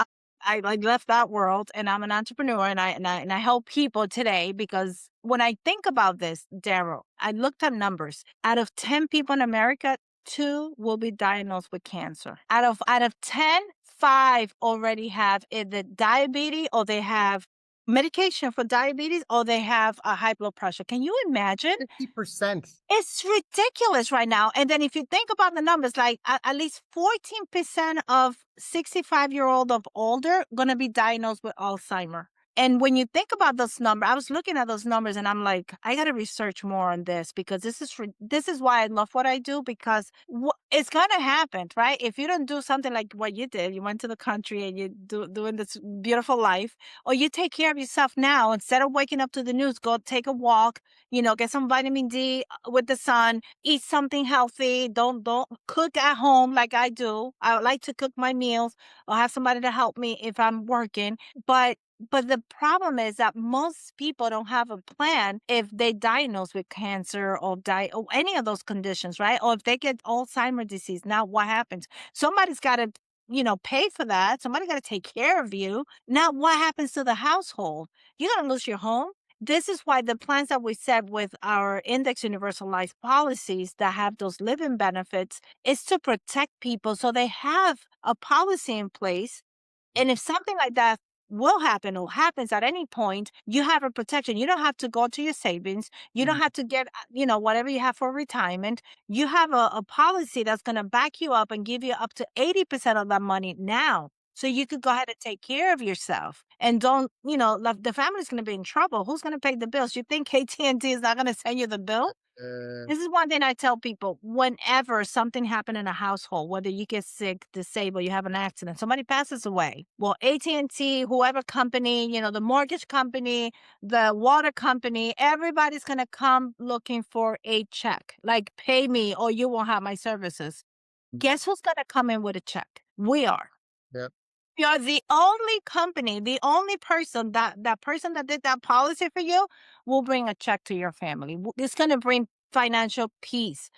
I like left that world and I'm an entrepreneur and I help people today because when I think about this, Daryl, I looked at numbers. Out of 10 people in America, 2 will be diagnosed with cancer. Out of 10, 5 already have either diabetes or they have medication for diabetes or they have a high blood pressure. Can you imagine? 50%. It's ridiculous right now. And then if you think about the numbers, like at least 14% of 65-year-old of older going to be diagnosed with Alzheimer. And when you think about those numbers, I was looking at those numbers and I'm like, I got to research more on this because this is why I love what I do because it's going to happen, right? If you don't do something like what you did, you went to the country and you're doing this beautiful life, or you take care of yourself now instead of waking up to the news, go take a walk, get some vitamin D with the sun, eat something healthy. Don't cook at home like I do. I like to cook my meals or have somebody to help me if I'm working. But the problem is that most people don't have a plan if they diagnose with cancer or die or any of those conditions, right? Or if they get Alzheimer's disease. Now what happens? Somebody's got to pay for that. Somebody got to take care of you. Now, what happens to the household? You're going to lose your home. This is why the plans that we set with our index universal life policies that have those living benefits is to protect people so they have a policy in place. And if something like that will happen or happens at any point, you have a protection. You don't have to go to your savings. You don't have to get, whatever you have for retirement. You have a policy that's going to back you up and give you up to 80% of that money now. So you could go ahead and take care of yourself and don't, the family's going to be in trouble. Who's going to pay the bills? You think AT&T is not going to send you the bill? This is one thing I tell people. Whenever something happened in a household, whether you get sick, disabled, you have an accident, somebody passes away. Well, AT&T, whoever company, the mortgage company, the water company, everybody's going to come looking for a check. Like, pay me or you won't have my services. Guess who's going to come in with a check? We are. Yep. You're the only company, the only person that person that did that policy for you will bring a check to your family. It's gonna bring financial peace.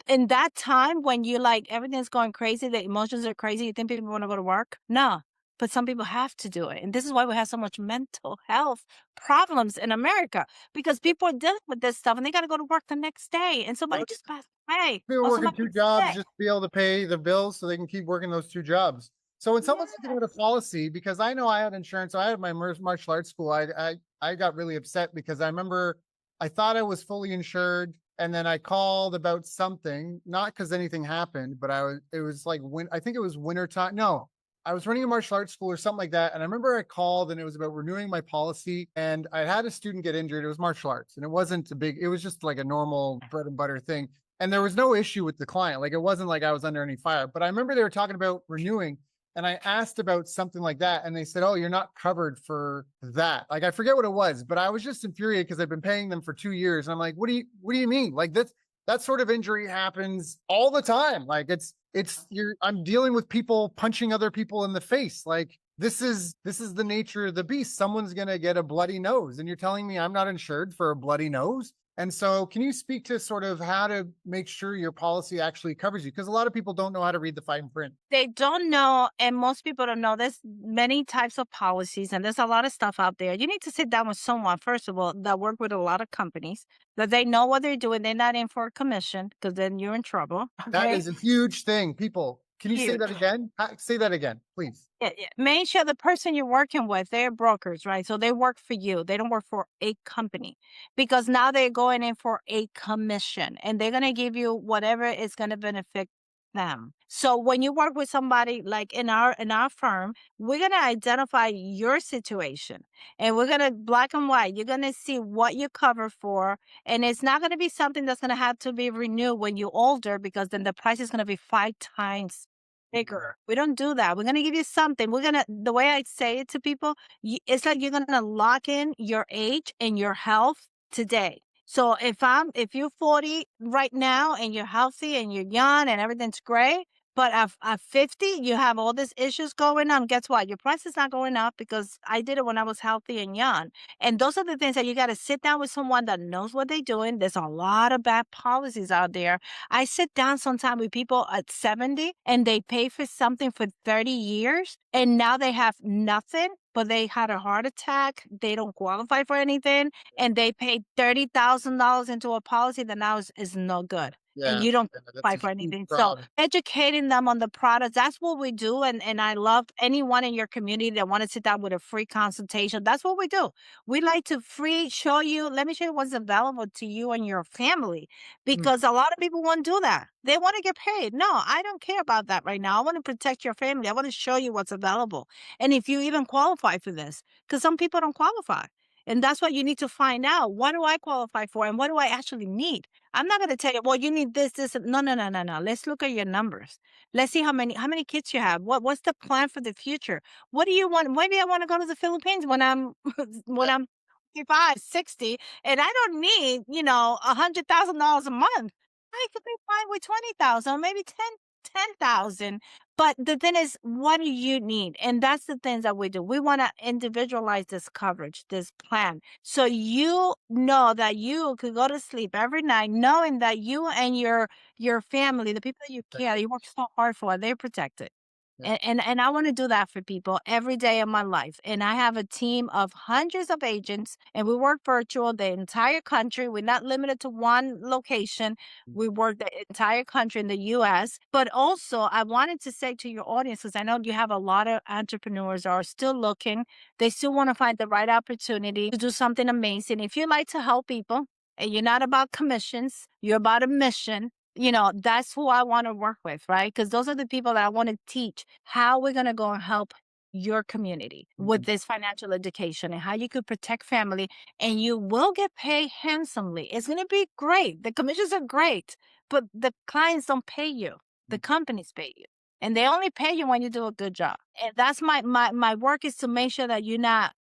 In that time when you like everything's going crazy, the emotions are crazy, you think people want to go to work? No. But some people have to do it. And this is why we have so much mental health problems in America because people are dealing with this stuff and they got to go to work the next day and somebody just passed away People or working somebody two jobs sick. just to be able to pay the bills so they can keep working those two jobs. So when someone's thinking about a Yes. policy, because I know I had insurance, so I had my martial arts school. I got really upset because I remember I thought I was fully insured, and then I called about something, not because anything happened, but it was like when I think it was winter time. No, I was running a martial arts school or something like that, and I remember I called and it was about renewing my policy, and I had a student get injured. It was martial arts, and it wasn't a big. It was just like a normal bread and butter thing, and there was no issue with the client. Like it wasn't like I was under any fire, but I remember they were talking about renewing and I asked about something like that. And they said, oh, you're not covered for that. Like I forget what it was, but I was just infuriated because I've been paying them for 2 years. And I'm like, what do you mean? Like that sort of injury happens all the time. Like I'm dealing with people punching other people in the face. Like this is the nature of the beast. Someone's gonna get a bloody nose. And you're telling me I'm not insured for a bloody nose? And so, can you speak to sort of how to make sure your policy actually covers you? Because a lot of people don't know how to read the fine print. They don't know, and most people don't know there's many types of policies, and there's a lot of stuff out there. You need to sit down with someone, first of all, that work with a lot of companies, that they know what they're doing. They're not in for a commission, because then you're in trouble. That Okay. is a huge thing. People, can you say that Huge. again? Say that again, please. Yeah, yeah. Make sure the person you're working with, they're brokers, right? So they work for you. They don't work for a company because now they're going in for a commission and they're going to give you whatever is going to benefit them. So when you work with somebody like in our firm, we're going to identify your situation and we're going to black and white. You're going to see what you cover for, and it's not going to be something that's going to have to be renewed when you're older because then the price is going to be 5 times bigger. We don't do that. We're gonna give you something. The way I say it to people, it's like you're gonna lock in your age and your health today. So if you're 40 right now and you're healthy and you're young and everything's great, but at 50 you have all these issues going on. Guess what? Your price is not going up because I did it when I was healthy and young. And those are the things that you got to sit down with someone that knows what they're doing. There's a lot of bad policies out there. I sit down sometimes with people at 70 and they pay for something for 30 years and now they have nothing, but they had a heart attack. They don't qualify for anything and they paid $30,000 into a policy that now is no good. And Yeah, you don't yeah, that's qualify a for huge anything. So problem. educating them on the products, that's what we do. And I love anyone in your community that want to sit down with a free consultation. That's what we do. We like to show you, let me show you what's available to you and your family Mm, because a lot of people won't do that. They want to get paid. No, I don't care about that right now. I want to protect your family. I want to show you what's available. And if you even qualify for this, because some people don't qualify. And that's what you need to find out. What do I qualify for? And what do I actually need? I'm not going to tell you, well, you need this, this. No, no, no, no, no. Let's look at your numbers. Let's see how many kids you have. What's the plan for the future? What do you want? Maybe I want to go to the Philippines when I'm when yeah, I'm 55, 60, and I don't need, $100,000 a month. I could be fine with 20,000, maybe 10,000. But the thing is, what do you need? And that's the things that we do. We want to individualize this coverage, this plan. So you know that you could go to sleep every night knowing that you and your family, the people that you care, you work so hard for, they're protected. yeah. And I want to do that for people every day of my life. And I have a team of hundreds of agents, and we work virtual the entire country. We're not limited to one location. We work the entire country in the US. But also, I wanted to say to your audience, because I know you have a lot of entrepreneurs are still looking, they still want to find the right opportunity to do something amazing. If you like to help people and you're not about commissions, you're about a mission, that's who I want to work with, right? Because those are the people that I want to teach how we're going to go and help your community with Mhm. this financial education and how you could protect family and you will get paid handsomely. It's going to be great. The commissions are great, but the clients don't pay you. The companies pay you. and they only pay you when you do a good job. And that's my work is to make sure that you're not,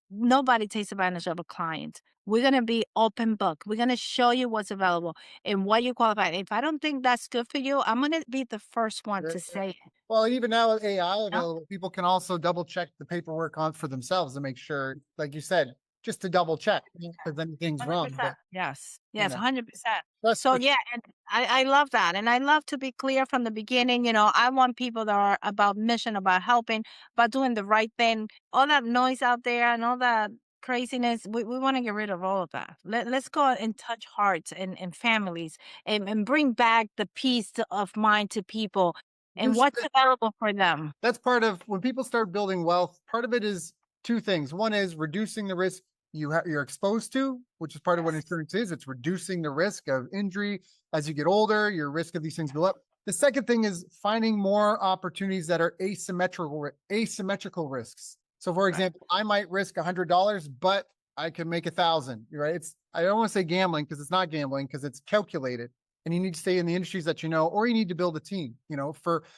nobody takes advantage of a client. We're gonna be open book. We're gonna show you what's available and what you qualify. If I don't think that's good for you, I'm gonna be the first one Right. to say it. Well, even now with AI No? available, people can also double check the paperwork on for themselves to make sure, like you said, just to double check if anything's wrong. 100%. Yes. You Yes, know, 100%. that's So, for yeah, and I love that, and I love to be clear from the beginning. I want people that are about mission, about helping, about doing the right thing. All that noise out there and all that craziness, we wanna get rid of all of that. Let's go and touch hearts and families and bring back the peace of mind to people and this. what's available for them. That's part of when people start building wealth. Part of it is two things. One is reducing the risk you're exposed to, which is part of what Yes. insurance is. It's reducing the risk of injury as you get older. Your risk of these things go up. The second thing is finding more opportunities that are asymmetrical risks. So, for Right. example, I might risk $100, but I can make 1,000. Right? I don't want to say gambling because it's not gambling because it's calculated, and you need to stay in the industries that you know, or you need to build a team.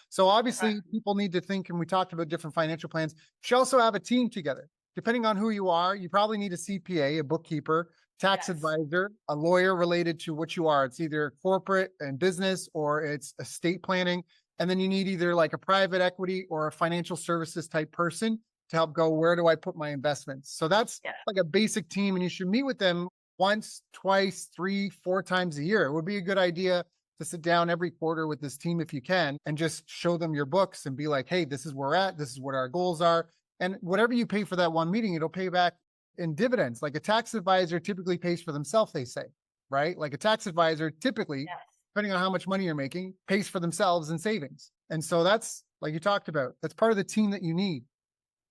So Right. obviously people need to think, and we talked about different financial plans. You should also have a team together. Depending on who you are, you probably need a CPA, a bookkeeper, tax Yes. advisor, a lawyer related to what you are. It's either corporate and business or it's estate planning. And then you need either like a private equity or a financial services type person to help go, where do I put my investments? So that's Yeah. like a basic team, and you should meet with them once, twice, three, 4 times a year. It would be a good idea to sit down every quarter with this team if you can and just show them your books and be like, hey, this is where we're at. This is what our goals are. And whatever you pay for that one meeting, it'll pay back in dividends. Like a tax advisor typically pays for themselves, they say, right? Like a tax advisor typically, Yes. depending on how much money you're making, pays for themselves in savings. And so that's like you talked about, that's part of the team that you need.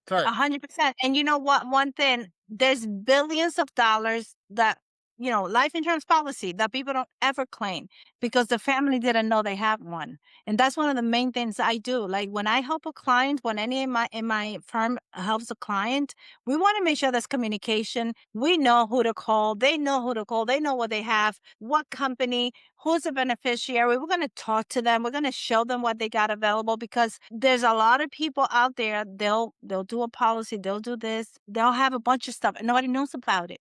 Sorry. 100%. And you know what? One thing, there's billions of dollars that, life insurance policy that people don't ever claim because the family didn't know they have one. And that's one of the main things I do. Like when I help a client, when any in my firm helps a client, we want to make sure there's communication. We know who to call. They know who to call. They know what they have, what company, who's a beneficiary. We're going to talk to them. We're going to show them what they got available because there's a lot of people out there. They'll do a policy. They'll do this. They'll have a bunch of stuff and nobody knows about it.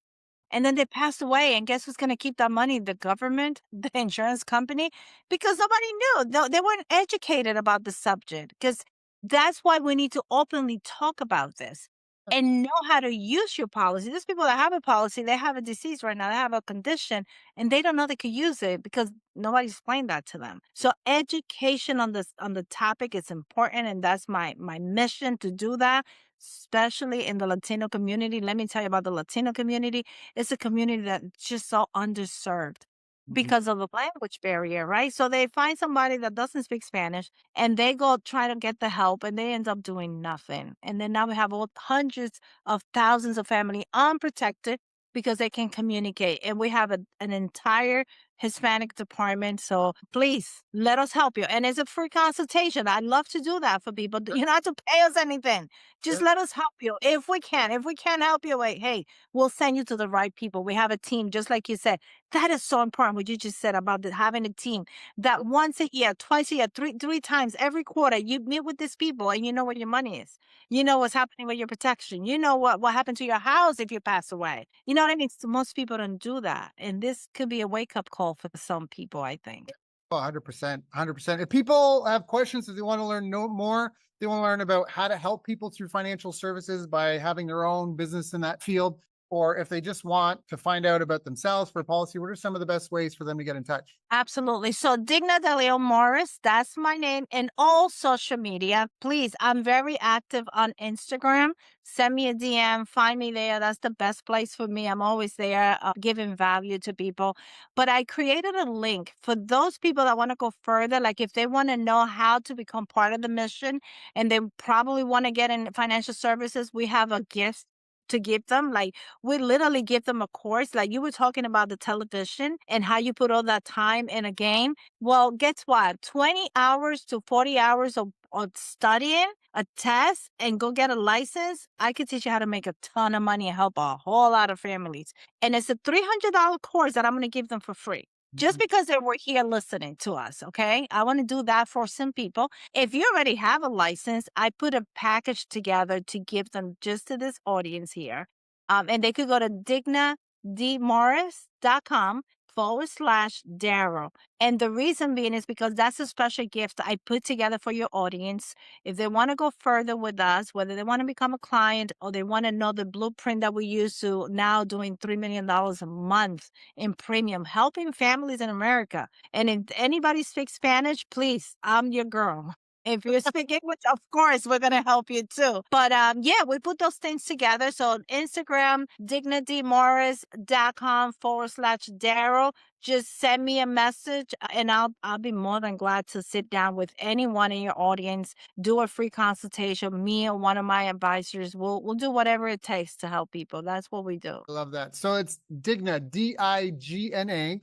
And then they passed away. And guess who's going to keep that money? The government, the insurance company, because nobody knew. No, they weren't educated about the subject. Because that's why we need to openly talk about this and know how to use your policy. There's people that have a policy, they have a disease right now, they have a condition, and they don't know they could use it because nobody explained that to them. So education on the topic is important, and that's my mission to do that, especially in the Latino community. Let me tell you about the Latino community. It's a community that's just so underserved Mhm. because of the language barrier, right? So they find somebody that doesn't speak Spanish and they go try to get the help and they end up doing nothing. And then now we have all hundreds of thousands of family unprotected because they can communicate. And we have an entire Hispanic department. So please let us help you. And it's a free consultation. I'd love to do that for people. Sure, You don't have to pay us anything. Just sure. let us help you if we can. If we can't help you, wait, hey, we'll send you to the right people. We have a team, just like you said. That is so important. What you just said about having a team that once a year, twice a year, three times every quarter, you meet with these people and you know where your money is. You know what's happening with your protection. You know what happened to your house if you pass away. You know what I mean? So most people don't do that. And this could be a wake up call for some people, I think. Oh, 100%, 100%. If people have questions, if they want to learn no more, they want to learn about how to help people through financial services by having their own business in that field, or if they just want to find out about themselves for policy, what are some of the best ways for them to get in touch? Absolutely. So Digna Deleon-Morris, that's my name, and all social media. Please, I'm very active on Instagram. Send me a DM, find me there. That's the best place for me. I'm always there giving value to people. But I created a link for those people that want to go further. Like if they want to know how to become part of the mission and they probably want to get in financial services, we have a gift to give them. Like we literally give them a course. Like you were talking about the television and how you put all that time in a game. Well, guess what? 20 hours to 40 hours of studying, a test, and go get a license. I could teach you how to make a ton of money and help a whole lot of families. And it's a $300 course that I'm going to give them for free. just Mhm. because they were here listening to us, okay? I want to do that for some people. If you already have a license, I put a package together to give them just to this audience here. And they could go to dignadeleon.com/Daryl. And the reason being is because that's a special gift I put together for your audience. If they want to go further with us, whether they want to become a client or they want to know the blueprint that we use to now doing $3 million a month in premium, helping families in America. And if anybody speaks Spanish, please, I'm your girl. If you speak English, of course, we're gonna help you too. But yeah, we put those things together. So on Instagram, dignadeleonmorris.com/Daryl. Just send me a message and I'll be more than glad to sit down with anyone in your audience, do a free consultation. Me or one of my advisors will do whatever it takes to help people. That's what we do. I love that. So it's Digna, Digna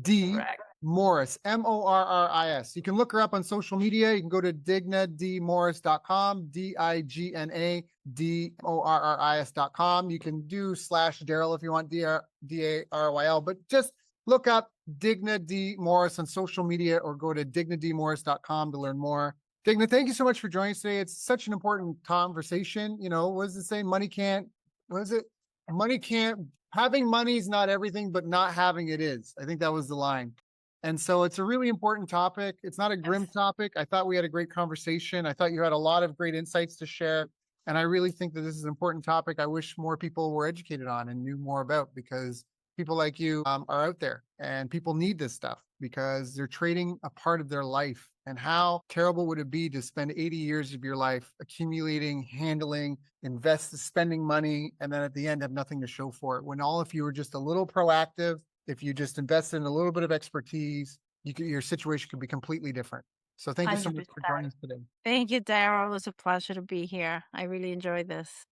D Correct. Morris, Morris. You can look her up on social media. You can go to dignademorris.com, DIGNADMORRIS.com. You can do /Daryl if you want, DARYL, but just look up Digna D Morris on social media or go to dignademorris.com to learn more. Digna, thank you so much for joining us today. It's such an important conversation. You know, what does it say? What is it? Money can't Having money is not everything, but not having it is. I think that was the line. And so it's a really important topic. It's not a grim Yes. topic. I thought we had a great conversation. I thought you had a lot of great insights to share. And I really think that this is an important topic I wish more people were educated on and knew more about because people like you are out there and people need this stuff because they're trading a part of their life. And how terrible would it be to spend 80 years of your life accumulating, handling, spending money, and then at the end have nothing to show for it? When all if you were just a little proactive, if you just invested in a little bit of expertise, your situation could be completely different. So thank you so much for 100%. joining us today. Thank you, Daryl. It was a pleasure to be here. I really enjoyed this.